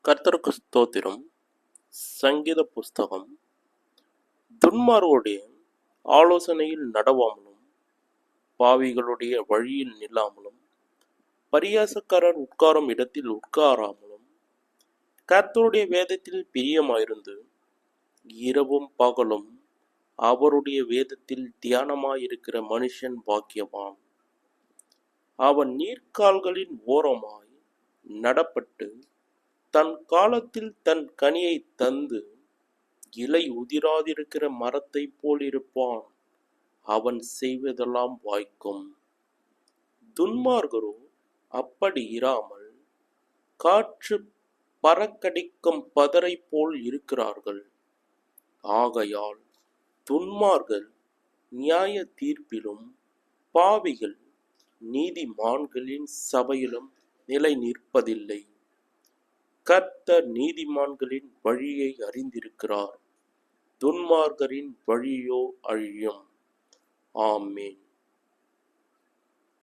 கர்த்தருக்கு ஸ்தோத்திரம். சங்கீத புஸ்தகம். துன்மார்க்கருடைய ஆலோசனையில் நடவாமலும் பாவிகளுடைய வழியில் நில்லாமலும் பரியாசக்காரர் உட்காரும் இடத்தில் உட்காராமலும் கர்த்தருடைய வேதத்தில் பிரியமாயிருந்து இரவும் பகலும் அவருடைய வேதத்தில் தியானமாயிருக்கிற மனுஷன் பாக்கியவான். அவன் நீர்க்கால்களின் ஓரமாய் நடப்பட்டு தன் காலத்தில் தன் கனியை தந்து இலை உதிராதிருக்கிற மரத்தை போல் இருப்பான். அவன் செய்வதெல்லாம் வாய்க்கும். துன்மார்க்கரோ அப்படி இராமல் காற்று பறக்கடிக்கும் பதரை போல் இருக்கிறார்கள். ஆகையால் துன்மார்க்கர் நியாய தீர்ப்பிலும் பாவிகள் நீதிமான்களின் சபையிலும் நிலை நிற்பதில்லை. கர்த்தர் நீதிமான்களின் வழியை அறிந்திருக்கிறார், துன்மார்க்கரின் வழியோ அழியும். ஆமென்.